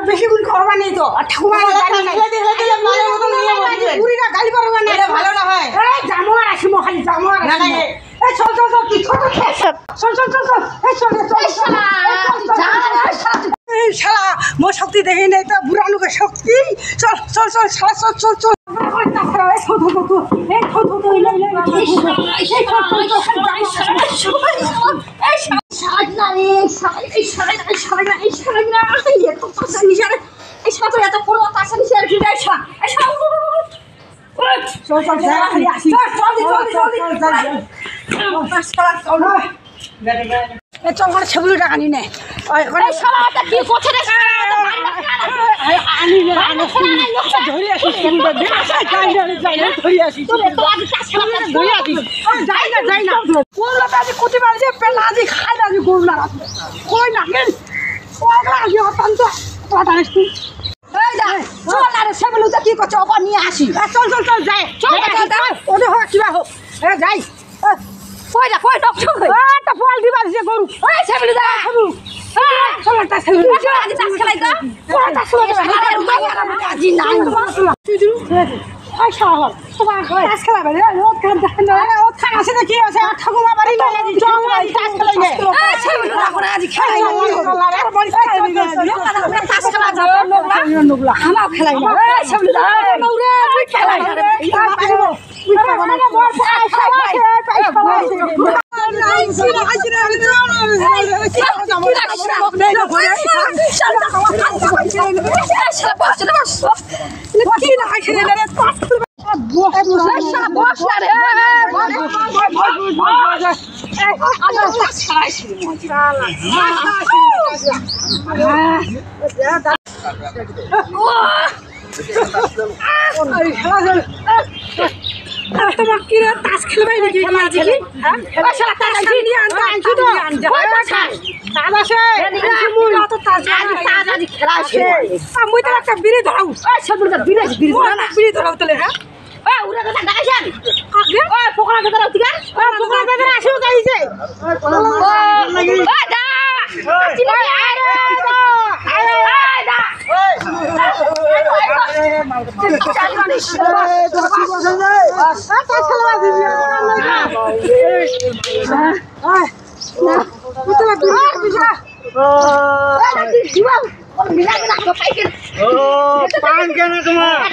বেশিক্ষণ খাওয়া নেই তো গাড়ি পারবা না ভালো না হয় জামো আর আসি মহালি জামো আর চল চল চল কি ছোট চল চল চল চল এই শালা মোর শক্তি দেখি নাই তো বুড়া লোকের শক্তি চল চল চল শালা চল চল চল চল করে ছবি টাকা আনি নে কি করছো আবার নিয়ে আসি চল চল চল যাই ওদের হোক কিবা হোক যাই ফল দিবা দিছে গরু তোমার কি রে তাস খেলবাই নাকি আমি তো একটা বিড়ি ধরাও বিড়ি ধরাও তাহলে হ্যাঁ पान क्या ना तुम्हारा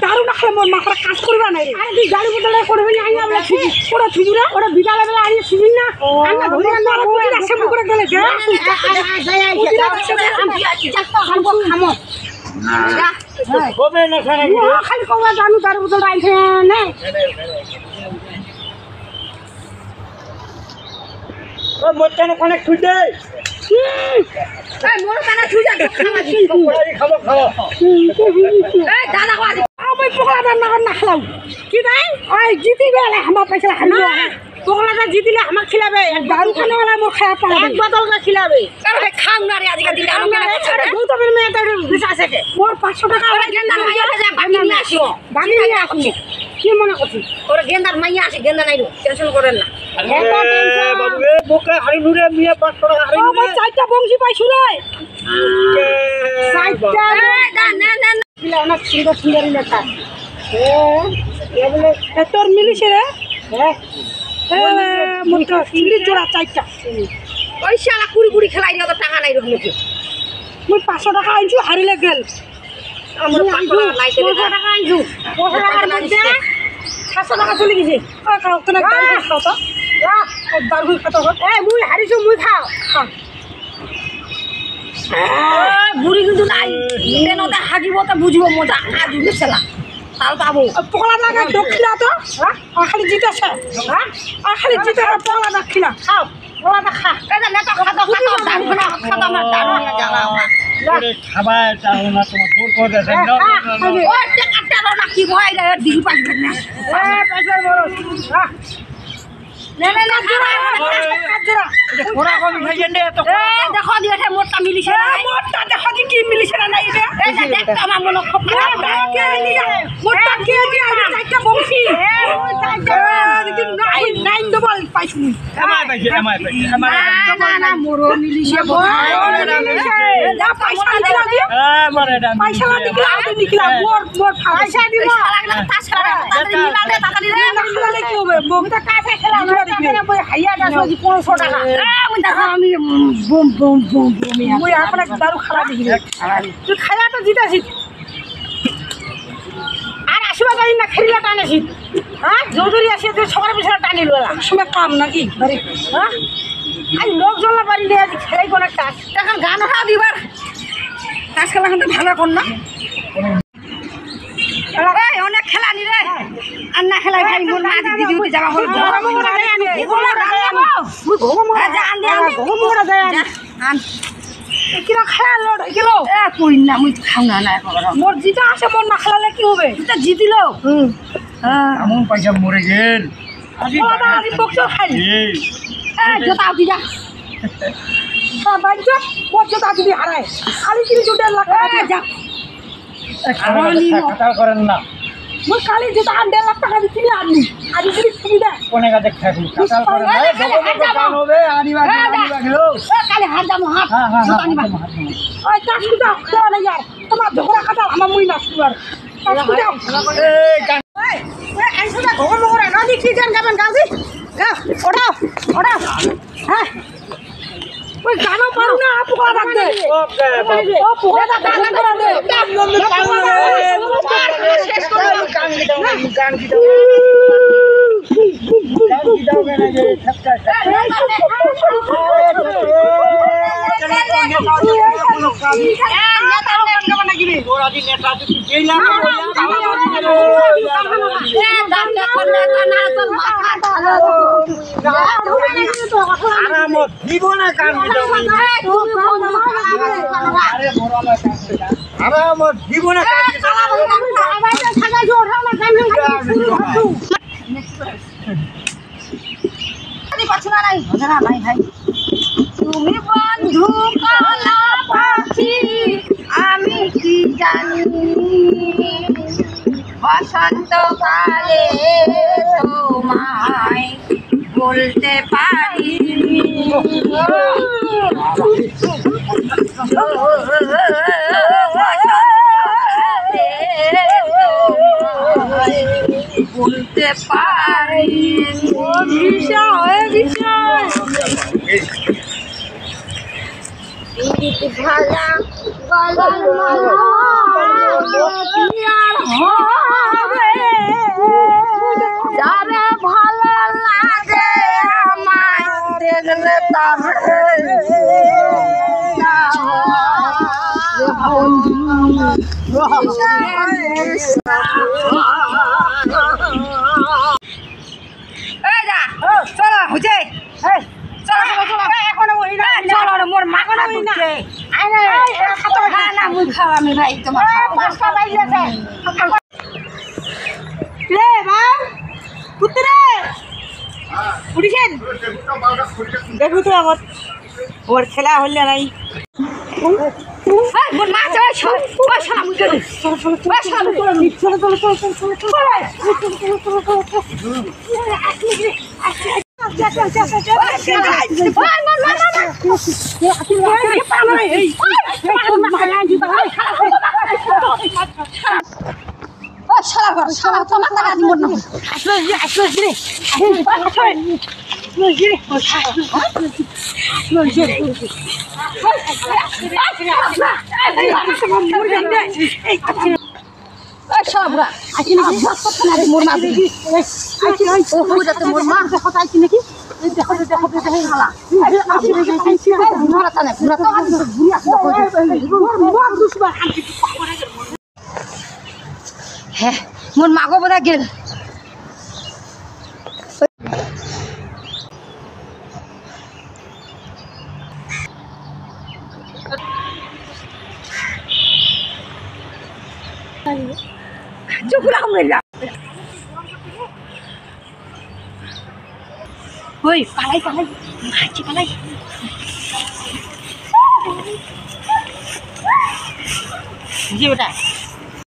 দারু না খেলে মোর মাথার কাজ করবা নাই রে গাড়ি বদলে করবে না আইয়া বলে ওরা থুজুরা ওরা বিকালে বেলা আইয়া থুজুন না আন্না ধরে না ওই রাস্তা করে গেলে যা খামো হবে না খানা কি খালি কোবা জানু দারু বদলে আইছে না ও মোটনে কোনে খুঁজে এই মোর কানা থুজা খাবো এই দাদা কই আমি পকড়া না খালাও কি দাই ওই জিতি গেলে আমার পয়সা খালি পকড়াটা জিতিলে আমাক খিলাবে দারু খানে वाला মোর খায়া পাবে এক বোতল কা খিলাবে আরে খাও না রে আজকে দিন আমি আরে গৌতমের মেয়েটা বিশ্বাস আছে মোর 500 টাকা ওরা গেন্দার মাইয়া আছে বাকি নিয়ে আসিও বাকি নিয়ে আসি কি মনে করছিস ওরা গেন্দার মাইয়া আছে গেন্দা নাই টেনশন করেন না বাবু এ বোকা হারি নুরে মিয়া 500 টাকা হারি নুরে চারটা বংশী পাইছু রে চারটা না না বিলা অনেক সুন্দর সুন্দর লেখা তোর মিলিছে রে মোটা চিংড়ি জোড়া 4টা ওই শালা কুড়ি কুড়ি খেলাই নিয়ে টাকা নাই রকম মুই 500 টাকা আনছু হারিলে গেল আমরা 500 টাকা আনছু 500 টাকার মধ্যে 700 টাকা চলে গেছে খাও তো না খাও তো দারু খাতো এই মুই হারিছো মুই খাও বুড়ি কিন্তু নাই ট্রেনতে হাগিব তো বুঝব মজা আজ বুঝছলা তাও পাবো পকলা লাগা দক্ষিলা তো আর খালি জিতেছে আর খালি জিতে পকলা দক্ষিলা খাও ওলা খা এই নেতা খাতো খাতো দারু না খাতো আমার দারু না জ্বালা আমার ওরে খাবার চাও না তোমার দূর করে দেন না ওই টাকাটা না কি ভয় রে দিই পাইবে না পয়সা বড় না না না কাজরা ওরা কোন ভাইজেন দে তো দেখো দিয়েছে মোটটা মিলিছে না মোটা দেখো দি কি মিলিছে না এটা এই যে দেখতে আমার মনে খপা কে নিয়া মোটা কে দি আমি চাইটা বংশী নাই নাই ডবল পাইছু আমায় পাইছে না না মোরো মিলিছে যা পয়সা দিলা দি আমারে ডান পয়সা দিলা আগে নিকলা মোর পয়সা দিব লাগলে তাছাড়া তাড়াতাড়ি মিলালে তাড়াতাড়ি রে না কি হবে বউটা কাছে খেলা আমরা টাকা বই হাইয়া দাও 500 টাকা আমি দেখো আমি বুম বুম বুম বুম মুই আপনা দারু খালা দেখি তুই খায়া তো জিতাছিস আর আসবা যাই না খেলিলা টানেছি হ্যাঁ জলদি আসে তুই সবার পিছনে টানিল সময় কাম নাকি হ্যাঁ আজ লোক জ্বলা পারি রে আজ খেলাই কোন একটা এখন গান হা দিবার কাজ খেলা কিন্তু ভালো কর না এই অনেক খেলা নি রে আর না খেলাই ভাই মোর না দিদি উঠে যাওয়া হল ঘোমরা যায় আনি ঘোমরা যায় আনি মুই ঘোমরা যায় আনি ঘোমরা যায় আনি আন কিরা খায়া লড় গেল এ কই না মুই খাও না না এখন মোর জিতা আছে মোর না খেলালে কি হবে এটা জিতিল হ্যাঁ আমন পয়সা মরে গেল ওটা আমি বকছো খাই এই এ জোতা দিয়া বাইজো মোর জোতা দিবি হারায় খালি কিরি জোটা লাগা যা কথা করেন না মোর খালি জোতা 1.5 লাখ টাকা দিছিলি আনি আদি কিরি সুবিধা কোনে কাছে খাবি কথা করেন না দোকান হবে আনিবা গেল কালে হাত দাম হাত হ্যাঁ হ্যাঁ জোতা নিবা ওই টাকুটা কোন ইয়ার তোমার ঝগড়া কাটা আমার মুই না সুয়ার টাকুটা এই গান ওই আইছো না ঘোমরা না দেখি গান গাবেন গাজি গা ওড়াও ওড়াও হ্যাঁ ওই গানা পারু না পোকা ডাক দে ওকে ও পোকা ডাক করে দে শেষ করে গান গিটাও না যে ছক্কা ওরা দি নেতা যদি গেলাম আরামত দিব না কান গিটাও আরামত দিব না কান তুমি বন্ধু কালা পাখি আমি কি জানি বসন্তকালে তোমায় বলতে পারি বলতে পারি বিষয় বিষয় ভালা গলার মালা হবে যারে ভালো লাগে আমায় দেখলে তার চলো হচ্ছে মোর মা না মুই খাও আমি ভাই তোমার রে বাপ পুত্রে উঠিছেন দেখু তো আমার ওর খেলা হইলে নাই মোর মা চলে শালা মুই গেলি ও শালা ঘর শালা তো মাথা গাদি মর না আসলে হ্যাঁ মোর মাগো বোধা গেল ওই পালাই পালাই মাছি পালাই জি বেটা